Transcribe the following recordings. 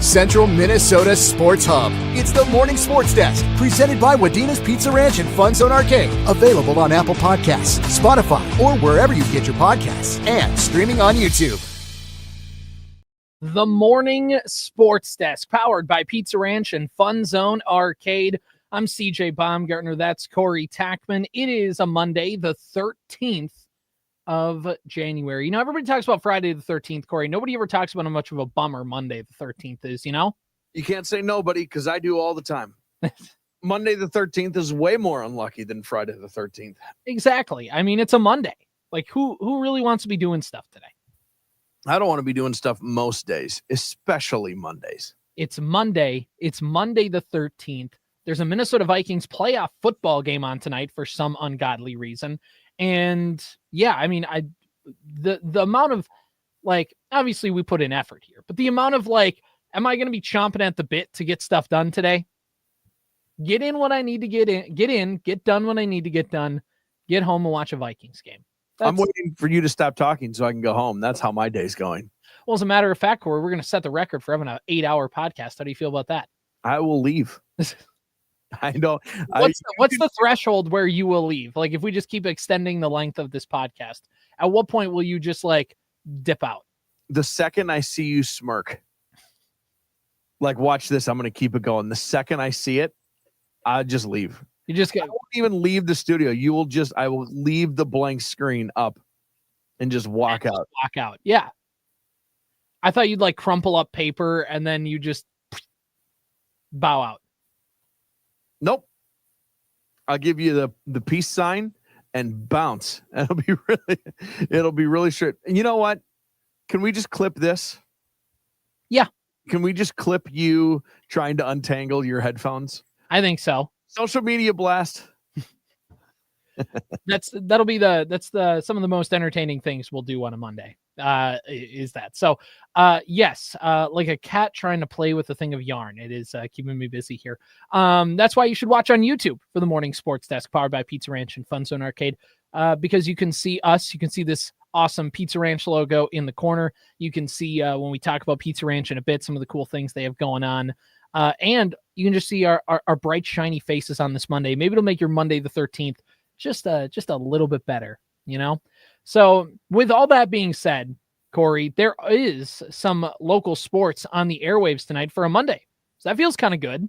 Central Minnesota Sports Hub. It's the Morning Sports Desk, presented by Wadena's Pizza Ranch and Fun Zone Arcade. Available on Apple Podcasts, Spotify, or wherever you get your podcasts, and streaming on YouTube. The Morning Sports Desk, powered by Pizza Ranch and Fun Zone Arcade. I'm CJ Baumgartner. That's Corey Tackman. It is a Monday, the 13th of January. You know, everybody talks about Friday the 13th, Corey. Nobody ever talks about how much of a bummer Monday the 13th is, you know? You can't say nobody, because I do all the time. Monday the 13th is way more unlucky than Friday the 13th. Exactly. I mean, it's a Monday. Like, who really wants to be doing stuff today? I don't want to be doing stuff most days, especially Mondays. It's Monday. It's Monday the 13th. There's a Minnesota Vikings playoff football game on tonight for some ungodly reason. And yeah, I mean, the amount of, like, obviously we put in effort here, but the amount of, like, am I going to be chomping at the bit to get stuff done today? Get in what I need to get done when I need to get done, get home and watch a Vikings game. I'm waiting for you to stop talking so I can go home. That's how my day's going. Well, as a matter of fact, Corey, we're going to set the record for having an 8-hour podcast. How do you feel about that? I will leave. I know. What's the threshold where you will leave? Like, if we just keep extending the length of this podcast, at what point will you just, like, dip out? The second I see you smirk, like, watch this, I'm going to keep it going. The second I see it, I'll just leave. You just I won't even leave the studio. I will leave the blank screen up and just walk out. Walk out. Yeah. I thought you'd, like, crumple up paper and then you just bow out. Nope. I'll give you the peace sign and bounce. It'll be really short. And you know what? Can we just clip this? Yeah. Can we just clip you trying to untangle your headphones? I think so. Social media blast. That's some of the most entertaining things we'll do on a Monday. Is that so? Yes. Like a cat trying to play with a thing of yarn. It is keeping me busy here. That's why you should watch on YouTube for the Morning Sports Desk, powered by Pizza Ranch and Fun Zone Arcade. Because you can see us, you can see this awesome Pizza Ranch logo in the corner. You can see when we talk about Pizza Ranch in a bit, some of the cool things they have going on. And you can just see our bright, shiny faces on this Monday. Maybe it'll make your Monday the 13th just a little bit better, you know? So with all that being said, Corey, there is some local sports on the airwaves tonight for a Monday. So that feels kind of good.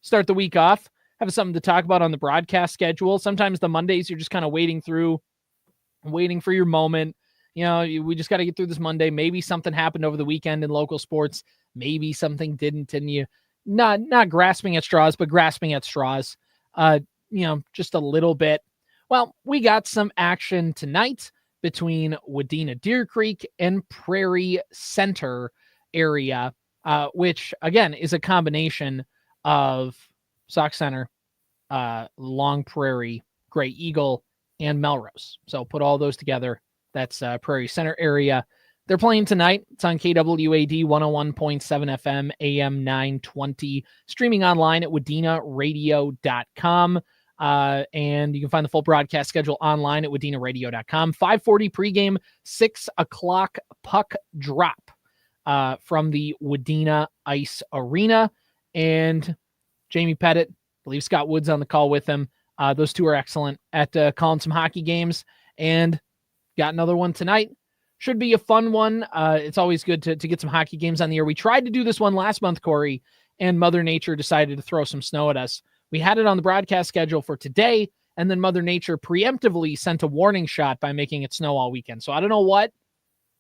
Start the week off, have something to talk about on the broadcast schedule. Sometimes the Mondays, you're just kind of waiting for your moment. You know, we just got to get through this Monday. Maybe something happened over the weekend in local sports. Maybe something didn't, and you not grasping at straws, but grasping at straws, just a little bit. Well, we got some action tonight between Wadena Deer Creek and Prairie Center area, which, again, is a combination of Sauk Center, Long Prairie, Gray Eagle, and Melrose. So put all those together. That's Prairie Center area. They're playing tonight. It's on KWAD 101.7 FM, AM920, streaming online at WadenaRadio.com. And you can find the full broadcast schedule online at WadenaRadio.com. 5:40 pregame, 6 o'clock puck drop from the Wadena Ice Arena. And Jamie Pettit, I believe Scott Wood's on the call with him. Those two are excellent at calling some hockey games, and got another one tonight. Should be a fun one. It's always good to get some hockey games on the air. We tried to do this one last month, Corey, and Mother Nature decided to throw some snow at us. We had it on the broadcast schedule for today, and then Mother Nature preemptively sent a warning shot by making it snow all weekend. So I don't know what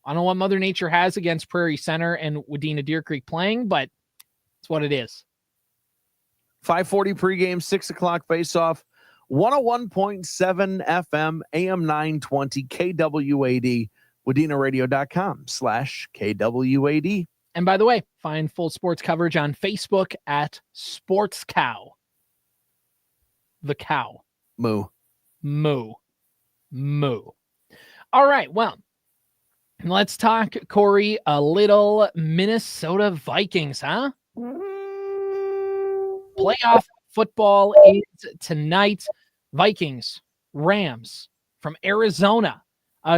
Mother Nature has against Prairie Center and Wadena Deer Creek playing, but it's what it is. 5:40 pregame, 6 o'clock face-off, 101.7 FM, AM920 KWAD, WadenaRadio.com/KWAD. And by the way, find full sports coverage on Facebook at Sports Cow. The cow. Moo. Moo. Moo. All right, well, let's talk, Corey, a little Minnesota Vikings, huh? Playoff football is tonight. Vikings-Rams from Arizona.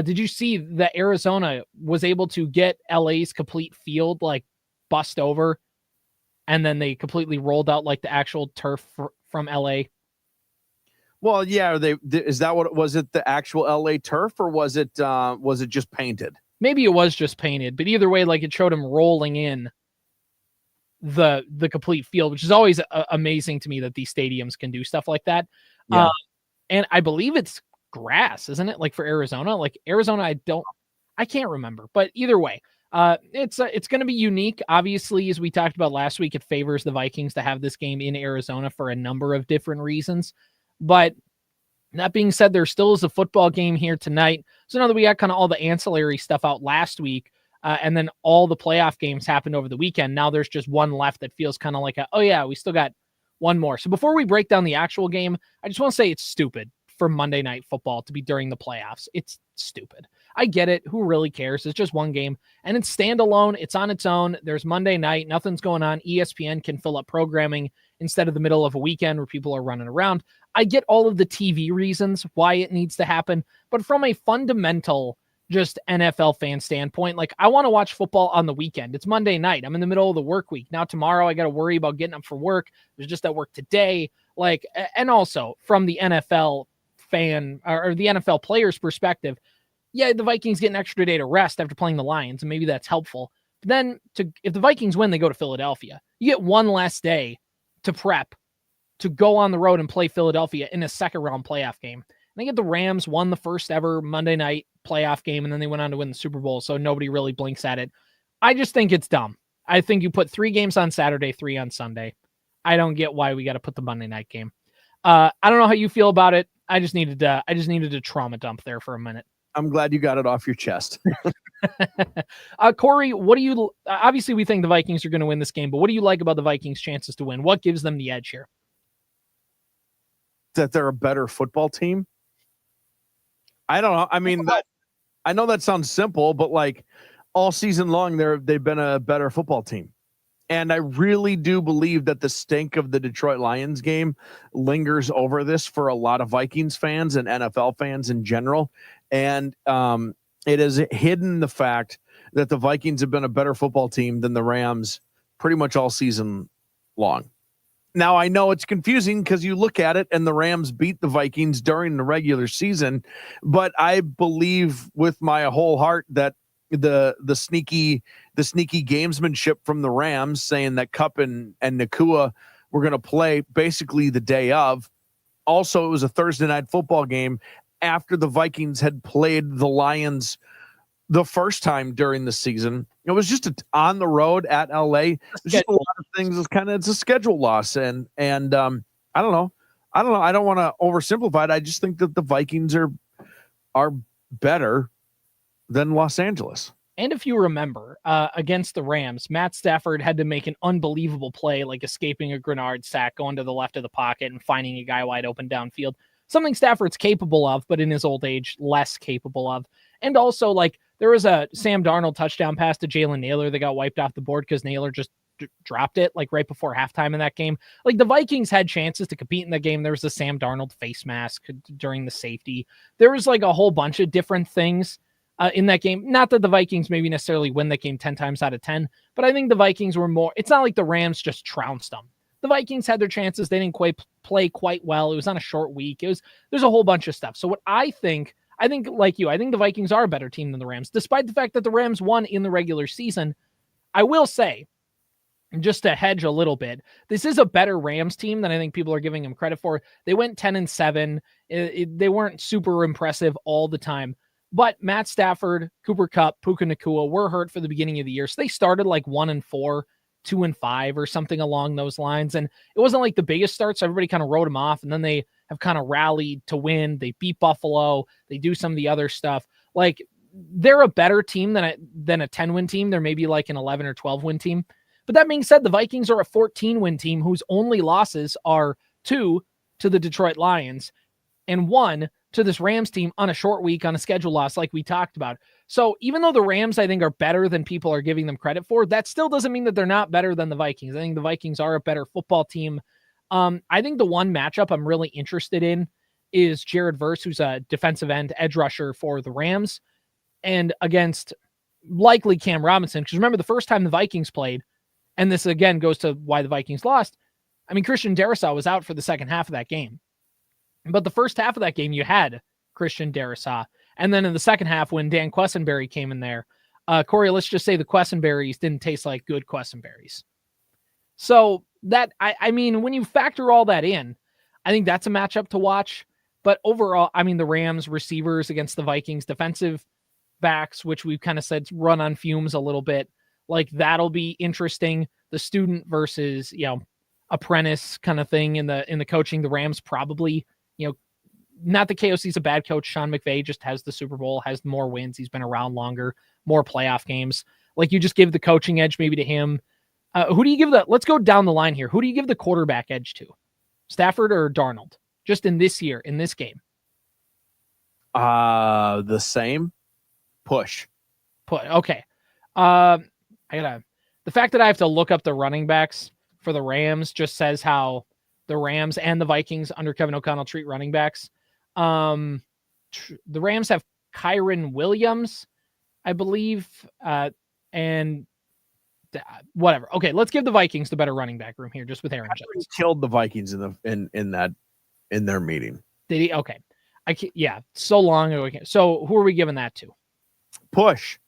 Did you see that Arizona was able to get LA's complete field, like, bust over and then they completely rolled out like the actual turf from LA. Well, yeah, is that what was it, the actual LA turf, or was it just painted? Maybe it was just painted, but either way, like it showed him rolling in the complete field, which is always amazing to me that these stadiums can do stuff like that. Yeah. And I believe it's grass, isn't it? Like for Arizona, I can't remember, but either way, it's going to be unique. Obviously, as we talked about last week, it favors the Vikings to have this game in Arizona for a number of different reasons. But that being said, there still is a football game here tonight. So now that we got kind of all the ancillary stuff out last week, and then all the playoff games happened over the weekend, now there's just one left that feels kind of like we still got one more. So before we break down the actual game, I just want to say it's stupid for Monday Night Football to be during the playoffs. It's stupid. I get it. Who really cares? It's just one game, and it's standalone. It's on its own. There's Monday night. Nothing's going on. ESPN can fill up programming instead of the middle of a weekend where people are running around. I get all of the TV reasons why it needs to happen, but from a fundamental just NFL fan standpoint, like I want to watch football on the weekend. It's Monday night. I'm in the middle of the work week. Now tomorrow I got to worry about getting up for work. There's just at work today. Like, and also from the NFL fan or the NFL player's perspective, yeah, the Vikings get an extra day to rest after playing the Lions, and maybe that's helpful. But then if the Vikings win, they go to Philadelphia. You get one less day to prep to go on the road and play Philadelphia in a second round playoff game. And I get the Rams won the first ever Monday night playoff game, and then they went on to win the Super Bowl, so nobody really blinks at it. I just think it's dumb. I think you put 3 games on Saturday, 3 on Sunday. I don't get why we got to put the Monday night game. I don't know how you feel about it. I just needed to trauma dump there for a minute. I'm glad you got it off your chest. Corey, what do you, obviously we think the Vikings are going to win this game, but what do you like about the Vikings' chances to win? What gives them the edge here? That they're a better football team. I don't know. I mean, I know that sounds simple, but like all season long, they've been a better football team. And I really do believe that the stink of the Detroit Lions game lingers over this for a lot of Vikings fans and NFL fans in general. And it has hidden the fact that the Vikings have been a better football team than the Rams pretty much all season long. Now, I know it's confusing because you look at it and the Rams beat the Vikings during the regular season, but I believe with my whole heart that the sneaky gamesmanship from the Rams saying that Kupp and Nakua were going to play basically the day of. Also, it was a Thursday night football game after the Vikings had played the Lions the first time during the season. It was just on the road at LA. There's just a lot of things. It's a schedule loss. And I don't know. I don't want to oversimplify it. I just think that the Vikings are better than Los Angeles. And if you remember, against the Rams, Matt Stafford had to make an unbelievable play, like escaping a Grenard sack, going to the left of the pocket and finding a guy wide open downfield. Something Stafford's capable of, but in his old age, less capable of. And also, like, there was a Sam Darnold touchdown pass to Jalen Naylor that got wiped off the board because Naylor just dropped it, like, right before halftime in that game. Like, the Vikings had chances to compete in the game. There was a Sam Darnold face mask during the safety. There was, like, a whole bunch of different things in that game. Not that the Vikings maybe necessarily win that game 10 times out of 10, but I think the Vikings were more, it's not like the Rams just trounced them. The Vikings had their chances. They didn't quite play quite well. It was on a short week. There's a whole bunch of stuff. So what I think like you, I think the Vikings are a better team than the Rams, despite the fact that the Rams won in the regular season. I will say, just to hedge a little bit, this is a better Rams team than I think people are giving them credit for. They went 10-7. They weren't super impressive all the time. But Matt Stafford, Cooper Kupp, Puka Nacua were hurt for the beginning of the year. So they started like 1-4, 2-5 or something along those lines. And it wasn't like the biggest start. So everybody kind of wrote them off. And then they have kind of rallied to win. They beat Buffalo. They do some of the other stuff. Like, they're a better team than a 10-win team. They're maybe like an 11 or 12-win team. But that being said, the Vikings are a 14-win team whose only losses are 2 to the Detroit Lions and 1 to this Rams team on a short week on a schedule loss like we talked about. So even though the Rams, I think, are better than people are giving them credit for, that still doesn't mean that they're not better than the Vikings. I think the Vikings are a better football team. I think the one matchup I'm really interested in is Jared Verse, who's a defensive end edge rusher for the Rams, and against likely Cam Robinson. Because remember, the first time the Vikings played, and this again goes to why the Vikings lost. I mean, Christian Darrisaw was out for the second half of that game, but the first half of that game, you had Christian Darrisaw. And then in the second half, when Dan Quessenberry came in there, Corey, let's just say the Quessenberries didn't taste like good Quessenberries. So that, I mean, when you factor all that in, I think that's a matchup to watch. But overall, I mean, the Rams receivers against the Vikings defensive backs, which we've kind of said run on fumes a little bit, like that'll be interesting. The student versus, apprentice kind of thing in the coaching. The Rams probably, not that KOC's a bad coach. Sean McVay just has the Super Bowl, has more wins. He's been around longer, more playoff games. Like you just give the coaching edge maybe to him. Who do you give let's go down the line here. Who do you give the quarterback edge to? Stafford or Darnold? Just in this year, in this game? The same. Push. Okay. The fact that I have to look up the running backs for the Rams just says how the Rams and the Vikings under Kevin O'Connell treat running backs. The Rams have Kyron Williams, I believe, and whatever. Okay, let's give the Vikings the better running back room here, just with Aaron Jones. Killed the Vikings in their meeting. Did he? Okay, so long ago. So who are we giving that to? Push.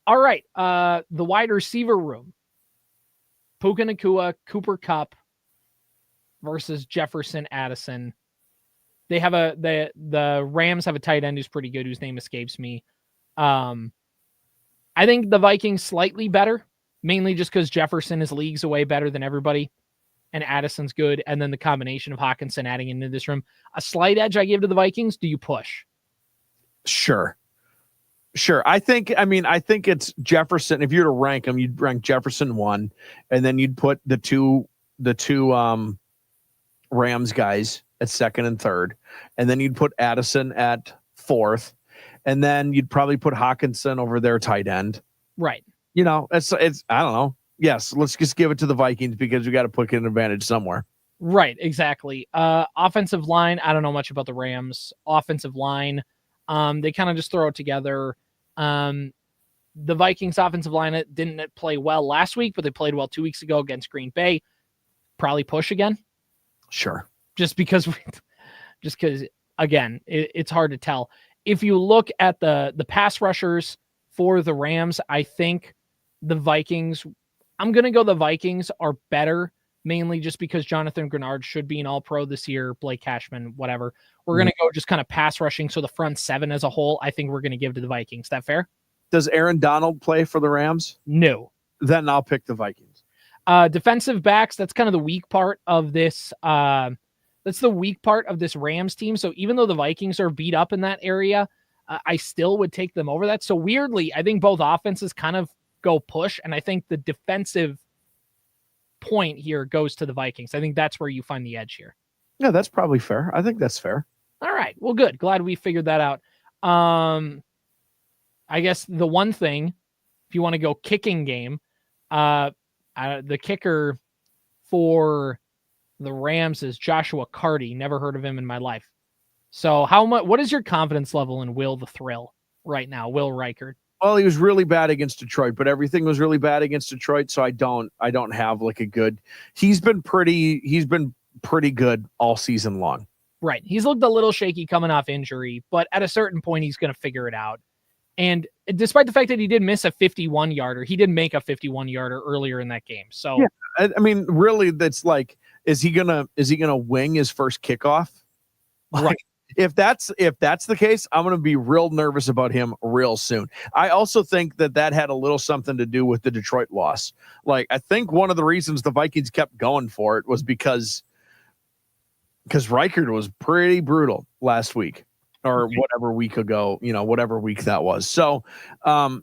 All right, the wide receiver room: Puka Nacua, Cooper Kupp versus Jefferson Addison. They have the Rams have a tight end who's pretty good, whose name escapes me. I think the Vikings slightly better, mainly just because Jefferson is leagues away better than everybody, and Addison's good, and then the combination of Hawkinson adding into this room. A slight edge I give to the Vikings. Do you push? Sure. I think it's Jefferson. If you were to rank them, you'd rank Jefferson 1, and then you'd put the two Rams guys at second and third, and then you'd put Addison at fourth, and then you'd probably put Hawkinson over their tight end. Right. It's I don't know. Yes, let's just give it to the Vikings because we got to put an advantage somewhere. Right, exactly. Offensive line, I don't know much about the Rams. Offensive line, they kind of just throw it together. The Vikings offensive line didn't play well last week, but they played well 2 weeks ago against Green Bay. Probably push again. Sure. Just because, again, it's hard to tell. If you look at the pass rushers for the Rams, I think the Vikings, I'm going to go the Vikings are better, mainly just because Jonathan Grenard should be an all-pro this year, Blake Cashman, whatever. We're going to go just kind of pass rushing. So the front seven as a whole, I think we're going to give to the Vikings. Is that fair? Does Aaron Donald play for the Rams? No. Then I'll pick the Vikings. Defensive backs, that's kind of the weak part of this. That's the weak part of this Rams team. So even though the Vikings are beat up in that area, I still would take them over that. So weirdly, I think both offenses kind of go push. And I think the defensive point here goes to the Vikings. I think that's where you find the edge here. Yeah, that's probably fair. I think that's fair. All right. Well, good. Glad we figured that out. I guess the one thing, if you want to go kicking game, the kicker for the Rams is Joshua Carty. Never heard of him in my life. So what is your confidence level in Will the Thrill right now? Will Reichard? Well, he was really bad against Detroit, but everything was really bad against Detroit. So I don't have like a good, he's been pretty good all season long. Right. He's looked a little shaky coming off injury, but at a certain point, he's going to figure it out. And despite the fact that he did miss a 51-yarder, he did make a 51-yarder earlier in that game. So, yeah, I mean, really, that's like, is he gonna wing his first kickoff? Right. Like, if that's the case, I'm gonna be real nervous about him real soon. I also think that had a little something to do with the Detroit loss. Like, I think one of the reasons the Vikings kept going for it was because Reichard was pretty brutal last week. Or whatever week ago, whatever week that was. So, no,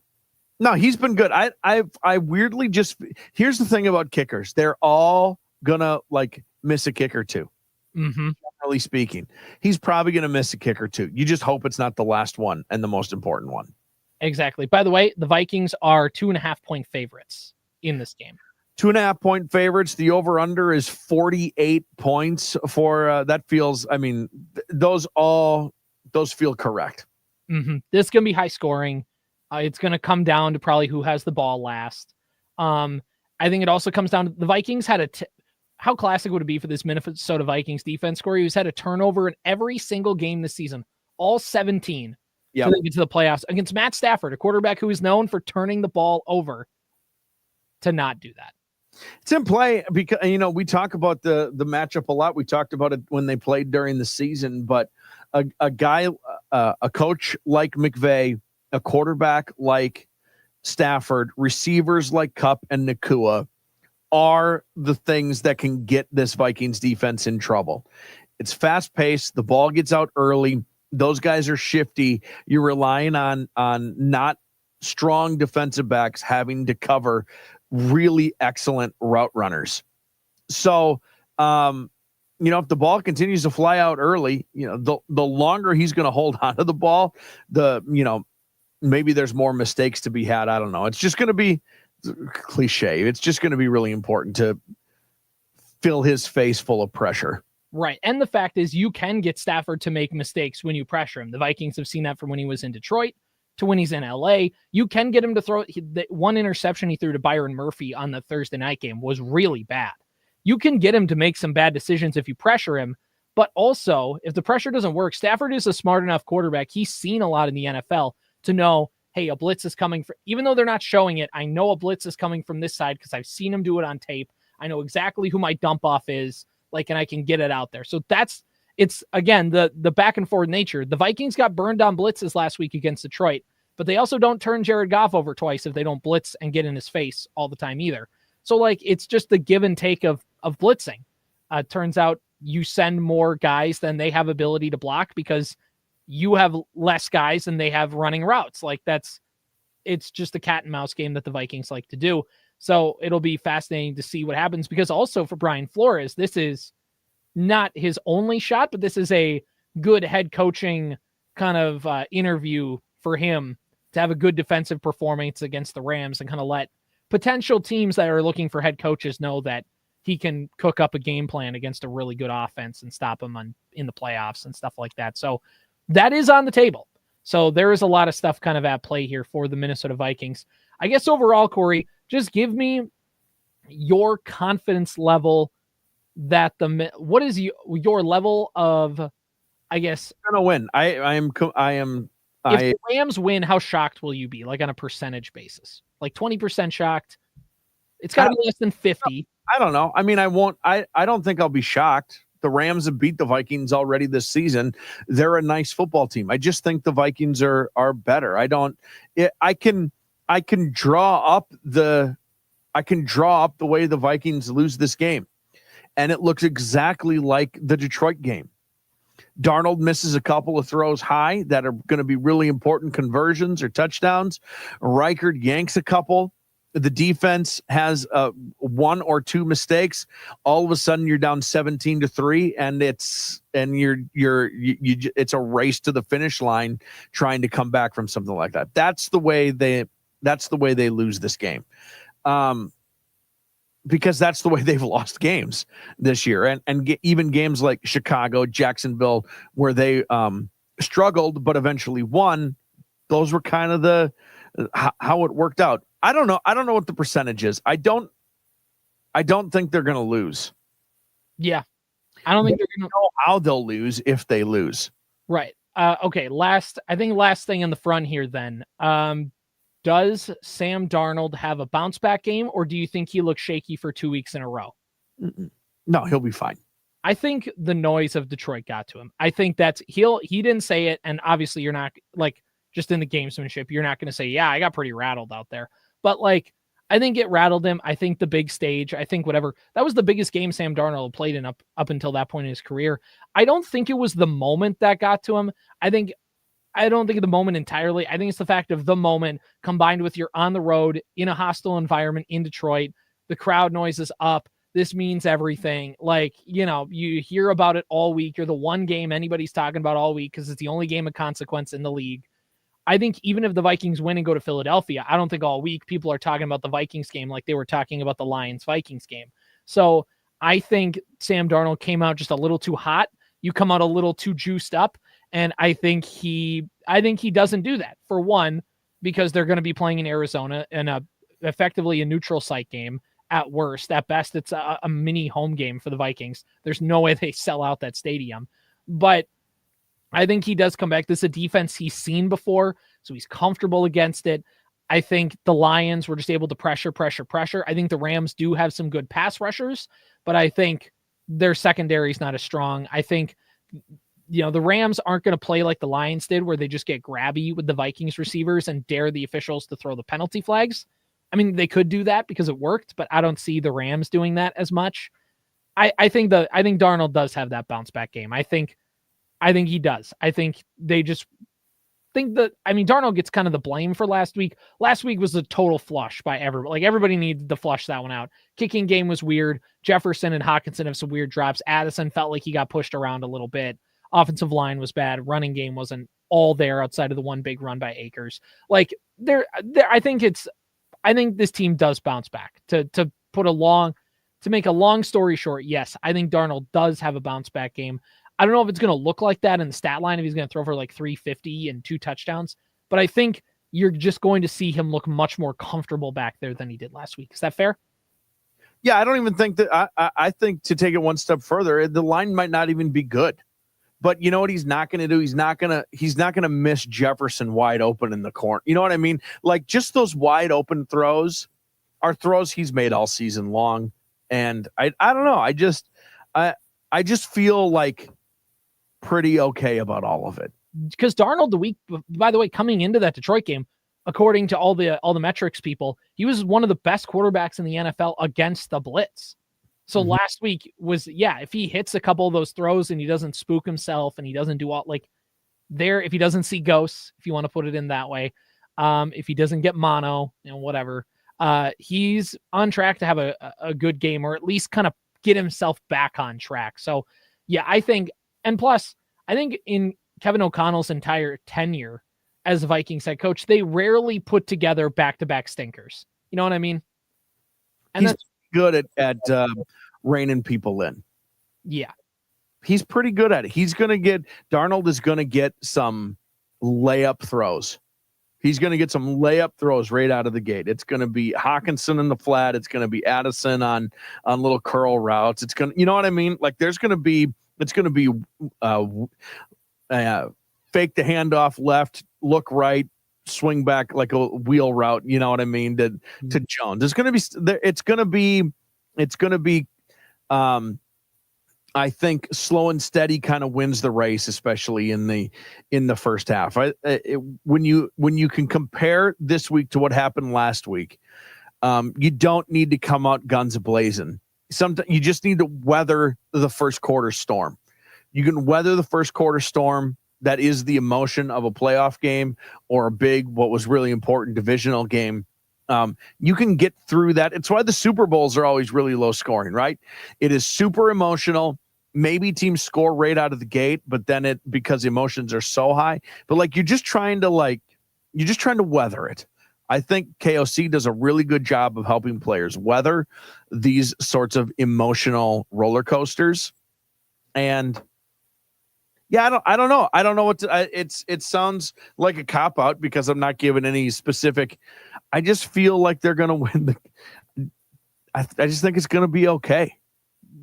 he's been good. I weirdly just, here's the thing about kickers. They're all gonna like miss a kick or two. Mm-hmm. Generally speaking, he's probably gonna miss a kick or two. You just hope it's not the last one and the most important one. Exactly. By the way, the Vikings are 2.5 point favorites in this game. 2.5 point favorites. The over under is 48 points for that feels, I mean, those feel correct. Mm-hmm. This is going to be high scoring. It's going to come down to probably who has the ball last. I think it also comes down to the Vikings had how classic would it be for this Minnesota Vikings defense, Corey, who's had a turnover in every single game this season, all 17, to get to the playoffs against Matt Stafford, a quarterback who is known for turning the ball over, to not do that. It's in play because, we talk about the matchup a lot. We talked about it when they played during the season, but a guy, a coach like McVay, a quarterback like Stafford, receivers like Kupp and Nakua are the things that can get this Vikings defense in trouble. It's fast paced. The ball gets out early. Those guys are shifty. You're relying on not strong defensive backs having to cover really excellent route runners. So, if the ball continues to fly out early, the longer he's going to hold on to the ball, maybe there's more mistakes to be had. I don't know. It's just going to be cliche. It's just going to be really important to fill his face full of pressure. Right. And the fact is you can get Stafford to make mistakes when you pressure him. The Vikings have seen that from when he was in Detroit to when he's in LA. You can get him to throw. The one interception he threw to Byron Murphy on the Thursday night game was really bad. You can get him to make some bad decisions if you pressure him. But also, if the pressure doesn't work, Stafford is a smart enough quarterback. He's seen a lot in the NFL to know, hey, a blitz is coming. Even though they're not showing it, I know a blitz is coming from this side because I've seen him do it on tape. I know exactly who my dump off is, and I can get it out there. So it's again, the back and forth nature. The Vikings got burned on blitzes last week against Detroit, but they also don't turn Jared Goff over twice if they don't blitz and get in his face all the time either. So it's just the give and take of blitzing. Turns out you send more guys than they have ability to block because you have less guys than they have running routes. It's just a cat and mouse game that the Vikings like to do. So it'll be fascinating to see what happens, because also for Brian Flores, this is not his only shot, but this is a good head coaching kind of interview for him to have a good defensive performance against the Rams and kind of let potential teams that are looking for head coaches know that he can cook up a game plan against a really good offense and stop them in the playoffs and stuff like that. So that is on the table. So there is a lot of stuff kind of at play here for the Minnesota Vikings. I guess overall, Corey, just give me your confidence level that what is your level of, I guess, gonna win. I am. If the Rams win, how shocked will you be? On a percentage basis, 20% shocked. It's got to be less than 50. I don't know. I mean, I won't. I don't think I'll be shocked. The Rams have beat the Vikings already this season. They're a nice football team. I just think the Vikings are better. I can draw up the way the Vikings lose this game, and it looks exactly like the Detroit game. Darnold misses a couple of throws high that are going to be really important conversions or touchdowns. Reichard yanks a couple. The defense has one or two mistakes. All of a sudden, you're down 17-3, and it's a race to the finish line trying to come back from something like that. That's the way they lose this game, because that's the way they've lost games this year, and even games like Chicago, Jacksonville, where they struggled but eventually won. Those were kind of how it worked out. I don't know what the percentage is. I don't think they're going to lose. Yeah. I don't think they're going to know how they'll lose if they lose. Right. Okay. Last thing in the front here then. Does Sam Darnold have a bounce back game, or do you think he looks shaky for 2 weeks in a row? No, he'll be fine. I think the noise of Detroit got to him. I think he didn't say it. And obviously you're not just in the gamesmanship, you're not going to say, yeah, I got pretty rattled out there. But I think it rattled him. I think the big stage, I think whatever, that was the biggest game Sam Darnold played in up until that point in his career. I don't think it was the moment that got to him. I don't think of the moment entirely. I think it's the fact of the moment combined with you're on the road in a hostile environment in Detroit. The crowd noise is up. This means everything. You hear about it all week. You're the one game anybody's talking about all week because it's the only game of consequence in the league. I think even if the Vikings win and go to Philadelphia, I don't think all week people are talking about the Vikings game like they were talking about the Lions-Vikings game. So I think Sam Darnold came out just a little too hot. You come out a little too juiced up. And I think he doesn't do that, for one, because they're going to be playing in Arizona in effectively a neutral site game. at worst. At best, it's a mini home game for the Vikings. There's no way they sell out that stadium. But I think he does come back. This is a defense he's seen before, so he's comfortable against it. I think the Lions were just able to pressure. I think the Rams do have some good pass rushers, but I think their secondary is not as strong. I think, the Rams aren't going to play like the Lions did, where they just get grabby with the Vikings receivers and dare the officials to throw the penalty flags. I mean, they could do that because it worked, but I don't see the Rams doing that as much. I think Darnold does have that bounce back game. I think he does. I think they just think that, Darnold gets kind of the blame for last week. Last week was a total flush by everybody. Like, everybody needed to flush that one out. Kicking game was weird. Jefferson and Hawkinson have some weird drops. Addison felt like he got pushed around a little bit. Offensive line was bad. Running game wasn't all there outside of the one big run by Akers. Like, I think this team does bounce back. To make a long story short, yes, I think Darnold does have a bounce back game. I don't know if it's going to look like that in the stat line, if he's going to throw for like 350 and 2 touchdowns, but I think you're just going to see him look much more comfortable back there than he did last week. Is that fair? Yeah, I don't even think that. I think, to take it one step further, the line might not even be good. But you know what he's not going to do? He's not going to miss Jefferson wide open in the corner. You know what I mean? Like, just those wide open throws are throws he's made all season long. And I don't know. I just feel like pretty okay about all of it. Because Darnold, by the way, coming into that Detroit game, according to all the metrics people, he was one of the best quarterbacks in the NFL against the blitz. So last week was, if he hits a couple of those throws and he doesn't spook himself and he doesn't do all if he doesn't see ghosts, if you want to put it in that way, if he doesn't get mono and whatever, he's on track to have a good game, or at least kind of get himself back on track. So I think, and plus I think in Kevin O'Connell's entire tenure as a Vikings head coach, they rarely put together back-to-back stinkers. You know what I mean? And he's good at reining people in. Yeah. He's pretty good at it. Darnold is going to get some layup throws. He's going to get some layup throws right out of the gate. It's going to be Hawkinson in the flat. It's going to be Addison on little curl routes. It's going to, you know what I mean? Like, it's going to be fake the handoff left, look right, swing back like a wheel route. You know what I mean? To Jones. It's going to be, I think slow and steady kind of wins the race, especially in the first half. When you can compare this week to what happened last week, you don't need to come out guns a-blazing. Sometimes you just need to weather the first quarter storm. You can weather the first quarter storm. That is the emotion of a playoff game or a big, what was really important divisional game. You can get through that. It's why the Super Bowls are always really low scoring, right? It is super emotional. Maybe teams score right out of the gate, but then because the emotions are so high, but you're just trying to weather it. I think KOC does a really good job of helping players weather these sorts of emotional roller coasters. And I don't know. I don't know what it sounds like a cop out because I'm not giving any specific. I just feel like they're going to win I just think it's going to be okay.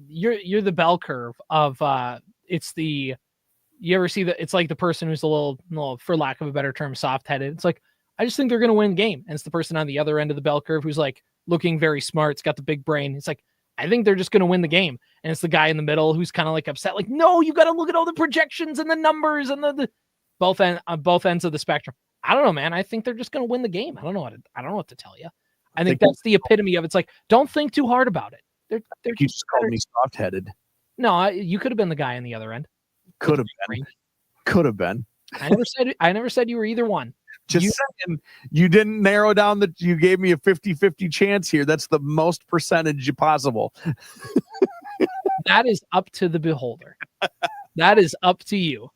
You're the bell curve of you ever see that? It's like the person who's a little, for lack of a better term, soft headed. It's like, I just think they're going to win the game. And it's the person on the other end of the bell curve who's like looking very smart. It's got the big brain. It's like, I think they're just going to win the game. And it's the guy in the middle who's kind of like upset. Like, no, you got to look at all the projections and the numbers and the both ends of the spectrum. I don't know, man. I think they're just going to win the game. I don't know what to tell you. I think that's the epitome of it. It's like, don't think too hard about it. They're you just called me soft headed. No, you could have been the guy on the other end. Could have been. I never said you were either one. Just saying, you didn't narrow down you gave me a 50-50 chance here. That's the most percentage possible. That is up to the beholder. That is up to you.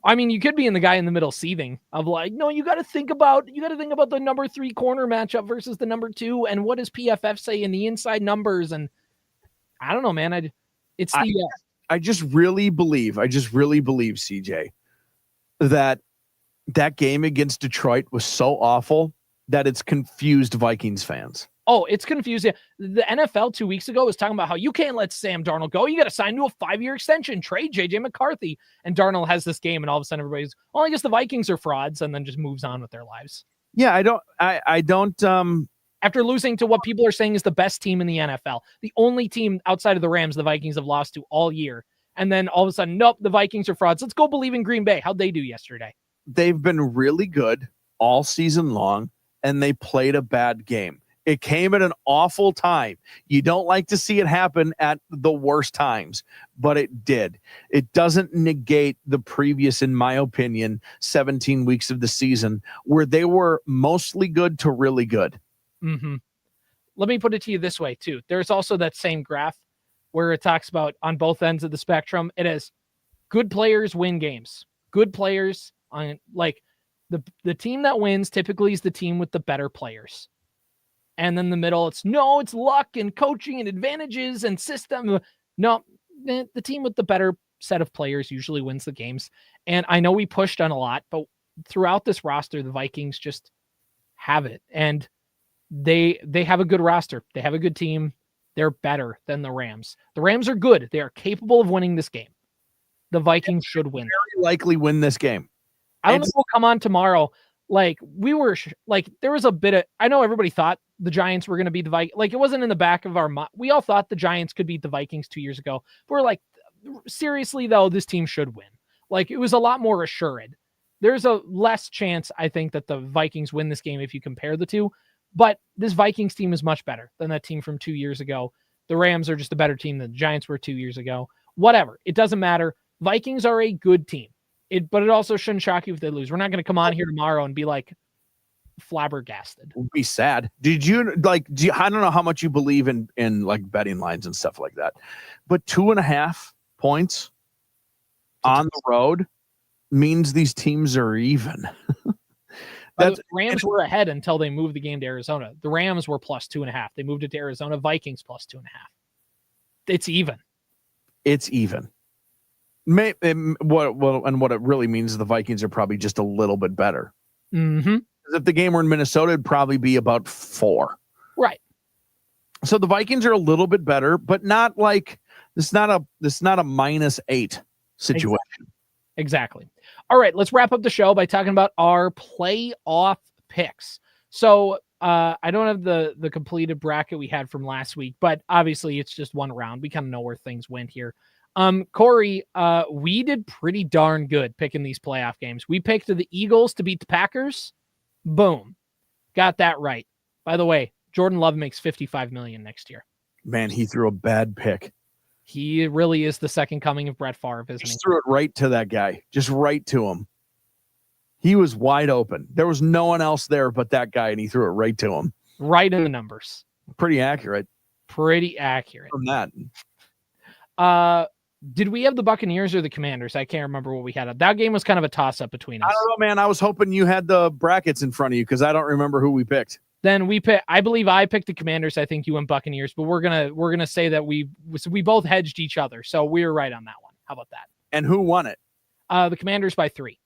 I mean, you could be in the guy in the middle seething of like, no, you got to think about the number 3 corner matchup versus the number 2. And what does PFF say in the inside numbers? And I don't know, man. I just really believe CJ, that game against Detroit was so awful that it's confused Vikings fans. Oh, it's confusing. The NFL 2 weeks ago was talking about how you can't let Sam Darnold go. You got to sign to a 5-year extension, trade JJ McCarthy. And Darnold has this game, and all of a sudden everybody's, well, I guess the Vikings are frauds, and then just moves on with their lives. Yeah, I don't. After losing to what people are saying is the best team in the NFL, the only team outside of the Rams the Vikings have lost to all year. And then all of a sudden, nope, the Vikings are frauds. Let's go believe in Green Bay. How'd they do yesterday? They've been really good all season long, and they played a bad game. It came at an awful time. You don't like to see it happen at the worst times, but it did. It doesn't negate the previous, in my opinion, 17 weeks of the season where they were mostly good to really good. Mm-hmm. Let me put it to you this way, too. There's also that same graph where it talks about on both ends of the spectrum, it is good players win games. Good players on like the team that wins typically is the team with the better players. And then the middle, it's luck and coaching and advantages and system. No, the team with the better set of players usually wins the games. And I know we pushed on a lot, but throughout this roster, the Vikings just have it. And they have a good roster. They have a good team. They're better than the Rams. The Rams are good. They are capable of winning this game. The Vikings should win. Very likely win this game. I don't know if we'll come on tomorrow. Like we were there was a bit of, I know everybody thought the Giants were going to beat the Vikings. Like it wasn't in the back of our mind. We all thought the Giants could beat the Vikings 2 years ago. But we're like, seriously though, this team should win. Like it was a lot more assured. There's a less chance, I think, that the Vikings win this game if you compare the two. But this Vikings team is much better than that team from 2 years ago. The Rams are just a better team than the Giants were 2 years ago. Whatever. It doesn't matter. Vikings are a good team. But it also shouldn't shock you if they lose. We're not going to come on here tomorrow and be like flabbergasted. We'll be sad. I don't know how much you believe in like betting lines and stuff like that, but 2.5 points on the road means these teams are even. The Rams were ahead until they moved the game to Arizona. The Rams were plus 2.5. They moved it to Arizona. Vikings plus 2.5. It's even. It's even. What it really means is the Vikings are probably just a little bit better. Mm-hmm. If the game were in Minnesota, it'd probably be about 4. Right. So the Vikings are a little bit better, but not like this. Not a -8 situation. Exactly. All right, let's wrap up the show by talking about our playoff picks. So I don't have the completed bracket we had from last week, but obviously it's just one round. We kind of know where things went here. Corey, we did pretty darn good picking these playoff games. We picked the Eagles to beat the Packers. Boom. Got that right. By the way, Jordan Love makes $55 million next year. Man, he threw a bad pick. He really is the second coming of Brett Favre, isn't he? Just threw it right to that guy. Just right to him. He was wide open. There was no one else there but that guy, and he threw it right to him. Right in the numbers. Pretty accurate. Pretty accurate. From that. Did we have the Buccaneers or the Commanders? I can't remember what we had. That game was kind of a toss-up between us. I don't know, man. I was hoping you had the brackets in front of you because I don't remember who we picked. Then I believe I picked the Commanders. I think you went Buccaneers, but we're gonna say that we both hedged each other, so we were right on that one. How about that? And who won it? The Commanders by 3.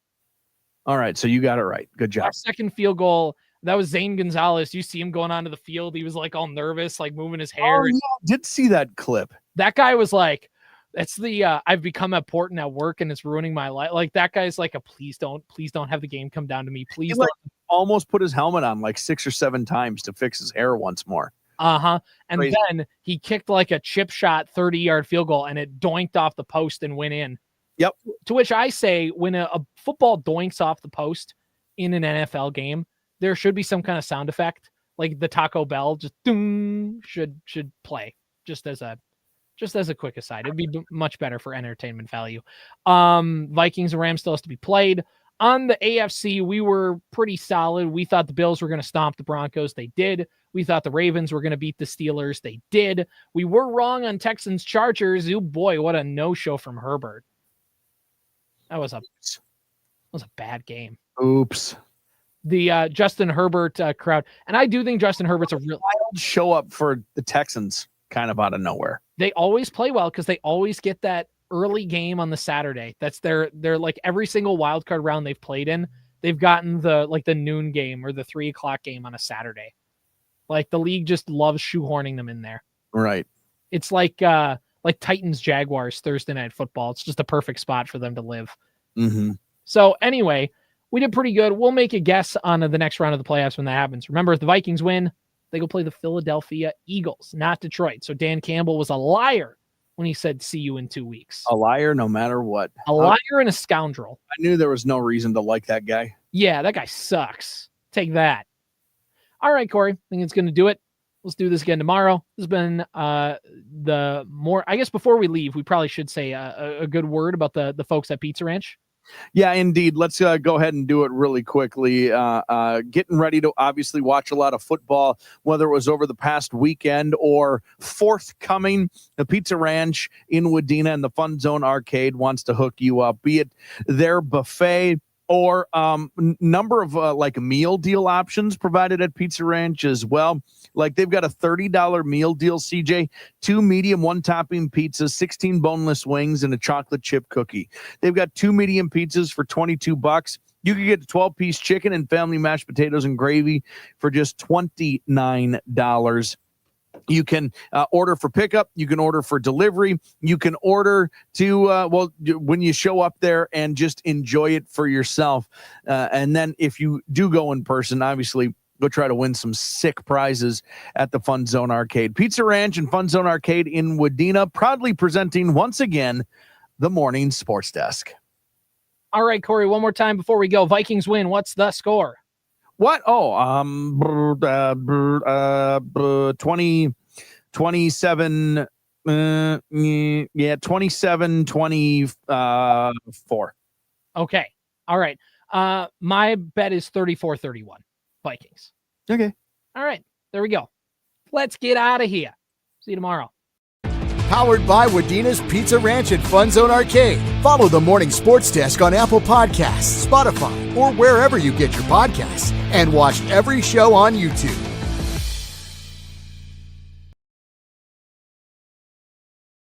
All right, so you got it right. Good job. Our second field goal, that was Zane Gonzalez. You see him going onto the field. He was like all nervous, like moving his hair. Oh, yeah, I did see that clip. That guy was like, that's the I've become important at work and it's ruining my life. Like that guy's like please don't have the game come down to me. Please don't. Almost put his helmet on like 6 or 7 times to fix his hair once more. And Crazy. then he kicked like a chip shot 30-yard field goal and it doinked off the post and went in. Yep. To which I say, when a football doinks off the post in an NFL game, there should be some kind of sound effect, like the Taco Bell just should play just as a quick aside. It'd be much better for entertainment value. Vikings and Rams still has to be played. On the AFC, we were pretty solid. We thought the Bills were going to stomp the Broncos. They did. We thought the Ravens were going to beat the Steelers. They did. We were wrong on Texans Chargers. Oh boy, what a no-show from Herbert. That was a bad game. Oops. The Justin Herbert crowd. And I do think Justin Herbert's a real wild show up for the Texans kind of out of nowhere. They always play well because they always get that early game on the Saturday. That's their like every single wild card round they've played in. they've gotten the noon game or the 3:00 game on a Saturday. Like the league just loves shoehorning them in there. Right. It's like Titans Jaguars Thursday night football. It's just a perfect spot for them to live. Mm-hmm. So anyway, we did pretty good. We'll make a guess on the next round of the playoffs when that happens. Remember, if the Vikings win, they go play the Philadelphia Eagles, not Detroit. So Dan Campbell was a liar when he said, see you in 2 weeks. A liar no matter what. A liar and a scoundrel. I knew there was no reason to like that guy. Yeah, that guy sucks. Take that. All right, Corey, I think it's going to do it. Let's do this again tomorrow. This has been I guess before we leave, we probably should say a good word about the folks at Pizza Ranch. Yeah, indeed. Let's go ahead and do it really quickly. Getting ready to obviously watch a lot of football, whether it was over the past weekend or forthcoming. The Pizza Ranch in Wadena and the Fun Zone Arcade wants to hook you up, be it their buffet or number of meal deal options provided at Pizza Ranch as well. Like they've got a $30 meal deal, CJ, 2 medium, 1 topping pizzas, 16 boneless wings, and a chocolate chip cookie. They've got 2 medium pizzas for $22. You can get a 12-piece chicken and family mashed potatoes and gravy for just $29. You can order for pickup. You can order for delivery. You can order to, when you show up there and just enjoy it for yourself. And then if you do go in person, obviously, go try to win some sick prizes at the Fun Zone Arcade. Pizza Ranch and Fun Zone Arcade in Wadena, proudly presenting once again the Morning Sports Desk. All right, Corey, one more time before we go. Vikings win. What's the score? What? 27, 27-24. Okay. All right. My bet is 34-31. Vikings. Okay. All right. There we go. Let's get out of here. See you tomorrow. Powered by Wadena's Pizza Ranch and Fun Zone Arcade. Follow the Morning Sports Desk on Apple Podcasts, Spotify, or wherever you get your podcasts. And watch every show on YouTube.